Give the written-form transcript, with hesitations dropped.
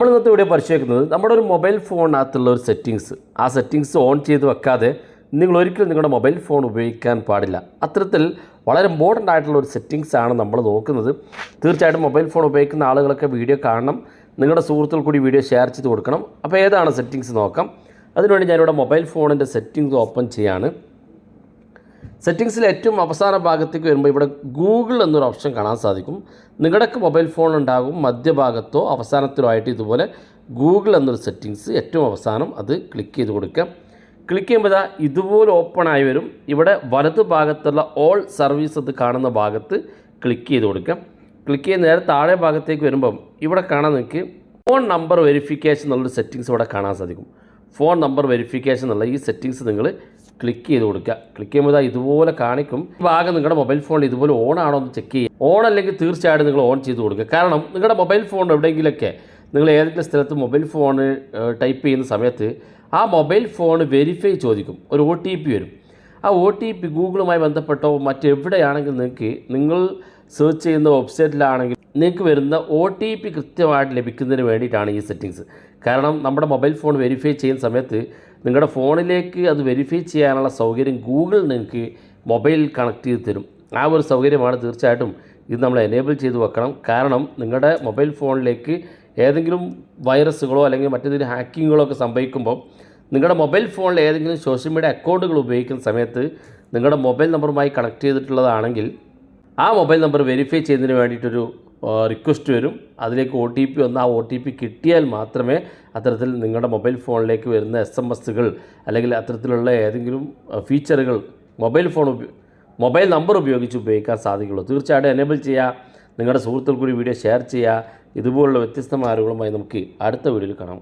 നമ്മൾ ഇന്നത്തെ വീഡിയോ പരിശോധിക്കുന്നത് നമ്മുടെ ഒരു മൊബൈൽ ഫോണിനകത്തുള്ള ഒരു സെറ്റിങ്സ്, ആ സെറ്റിങ്സ് ഓൺ ചെയ്ത് വെക്കാതെ നിങ്ങൾ ഒരിക്കലും നിങ്ങളുടെ മൊബൈൽ ഫോൺ ഉപയോഗിക്കാൻ പാടില്ല. അത്തരത്തിൽ വളരെ ഇമ്പോർട്ടൻ്റ് ആയിട്ടുള്ള ഒരു സെറ്റിങ്സ് ആണ് നമ്മൾ നോക്കുന്നത്. തീർച്ചയായിട്ടും മൊബൈൽ ഫോൺ ഉപയോഗിക്കുന്ന ആളുകളൊക്കെ വീഡിയോ കാണണം, നിങ്ങളുടെ സുഹൃത്തുക്കൾ കൂടി വീഡിയോ ഷെയർ ചെയ്ത് കൊടുക്കണം. അപ്പോൾ ഏതാണ് സെറ്റിങ്സ് നോക്കാം. അതിനുവേണ്ടി ഞാനിവിടെ മൊബൈൽ ഫോണിൻ്റെ സെറ്റിങ്സ് ഓപ്പൺ ചെയ്യാണ്. സെറ്റിങ്സിൽ ഏറ്റവും അവസാന ഭാഗത്തേക്ക് വരുമ്പോൾ ഇവിടെ ഗൂഗിൾ എന്നൊരു ഓപ്ഷൻ കാണാൻ സാധിക്കും. നിങ്ങളുടെയൊക്കെ മൊബൈൽ ഫോൺ ഉണ്ടാകും മധ്യഭാഗത്തോ അവസാനത്തിലോ ആയിട്ട് ഇതുപോലെ ഗൂഗിൾ എന്നൊരു സെറ്റിങ്സ് ഏറ്റവും അവസാനം അത് ക്ലിക്ക് ചെയ്ത് കൊടുക്കുക. ക്ലിക്ക് ചെയ്യുമ്പോൾ ഇതുപോലെ ഓപ്പൺ ആയി വരും. ഇവിടെ വലതു ഭാഗത്തുള്ള ഓൾ സർവീസ് അത് കാണുന്ന ഭാഗത്ത് ക്ലിക്ക് ചെയ്ത് കൊടുക്കുക. ക്ലിക്ക് ചെയ്ത് നേരെ താഴെ ഭാഗത്തേക്ക് വരുമ്പം ഇവിടെ കാണാൻ നിങ്ങൾക്ക് ഫോൺ നമ്പർ വെരിഫിക്കേഷൻ എന്നുള്ളൊരു സെറ്റിങ്സ് ഇവിടെ കാണാൻ സാധിക്കും. ഫോൺ നമ്പർ വെരിഫിക്കേഷൻ എന്നുള്ള ഈ സെറ്റിങ്സ് നിങ്ങൾ ക്ലിക്ക് ചെയ്ത് കൊടുക്കുക. ക്ലിക്ക് ചെയ്യുമ്പോൾ ഇതുപോലെ കാണിക്കും. ഈ ഭാഗം നിങ്ങളുടെ മൊബൈൽ ഫോണിൽ ഇതുപോലെ ഓൺ ആണോ എന്ന് ചെക്ക് ചെയ്യുക. ഓൺ അല്ലെങ്കിൽ തീർച്ചയായിട്ടും നിങ്ങൾ ഓൺ ചെയ്ത് കൊടുക്കുക. കാരണം നിങ്ങളുടെ മൊബൈൽ ഫോൺ എവിടെയെങ്കിലൊക്കെ നിങ്ങൾ ഏതെങ്കിലും സ്ഥലത്ത് മൊബൈൽ ഫോൺ ടൈപ്പ് ചെയ്യുന്ന സമയത്ത് ആ മൊബൈൽ ഫോൺ വെരിഫൈ ചോദിക്കും, ഒരു OTP വരും. ആ OTP ഗൂഗിളുമായി ബന്ധപ്പെട്ടോ മറ്റെവിടെയാണെങ്കിൽ നിങ്ങൾ സെർച്ച് ചെയ്യുന്ന വെബ്സൈറ്റിലാണെങ്കിൽ നിങ്ങൾക്ക് വരുന്ന OTP കൃത്യമായിട്ട് ലഭിക്കുന്നതിന് വേണ്ടിയിട്ടാണ് ഈ സെറ്റിങ്സ്. കാരണം നമ്മുടെ മൊബൈൽ ഫോൺ വെരിഫൈ ചെയ്യുന്ന സമയത്ത് നിങ്ങളുടെ ഫോണിലേക്ക് അത് വെരിഫൈ ചെയ്യാനുള്ള സൗകര്യം ഗൂഗിൾ നിങ്ങൾക്ക് മൊബൈൽ കണക്ട് ചെയ്ത് തരും. ആ ഒരു സൗകര്യമാണ് തീർച്ചയായിട്ടും ഇത് നമ്മൾ എനേബിൾ ചെയ്ത് വെക്കണം. കാരണം നിങ്ങളുടെ മൊബൈൽ ഫോണിലേക്ക് ഏതെങ്കിലും വൈറസുകളോ അല്ലെങ്കിൽ മറ്റേതെങ്കിലും ഹാക്കിങ്ങുകളോ ഒക്കെ സംഭവിക്കുമ്പോൾ നിങ്ങളുടെ മൊബൈൽ ഫോണിൽ ഏതെങ്കിലും സോഷ്യൽ മീഡിയ അക്കൗണ്ടുകൾ ഉപയോഗിക്കുന്ന സമയത്ത് നിങ്ങളുടെ മൊബൈൽ നമ്പറുമായി കണക്ട് ചെയ്തിട്ടുള്ളതാണെങ്കിൽ ആ മൊബൈൽ നമ്പർ വെരിഫൈ ചെയ്യുന്നതിന് വേണ്ടിയിട്ടൊരു റിക്വസ്റ്റ് വരും. അതിലേക്ക് OTP വന്ന് ആ OTP കിട്ടിയാൽ മാത്രമേ അത്തരത്തിൽ നിങ്ങളുടെ മൊബൈൽ ഫോണിലേക്ക് വരുന്ന SMS അല്ലെങ്കിൽ അത്തരത്തിലുള്ള ഏതെങ്കിലും ഫീച്ചറുകൾ മൊബൈൽ നമ്പർ ഉപയോഗിച്ച് ഉപയോഗിക്കാൻ സാധിക്കുള്ളൂ. തീർച്ചയായിട്ടും എനേബിൾ ചെയ്യുക. നിങ്ങളുടെ സുഹൃത്തുക്കൾ കൂടി വീഡിയോ ഷെയർ ചെയ്യുക. ഇതുപോലുള്ള വ്യത്യസ്തമായ അറിവുകളുമായി നമുക്ക് അടുത്ത വീഡിയോയിൽ കാണാം.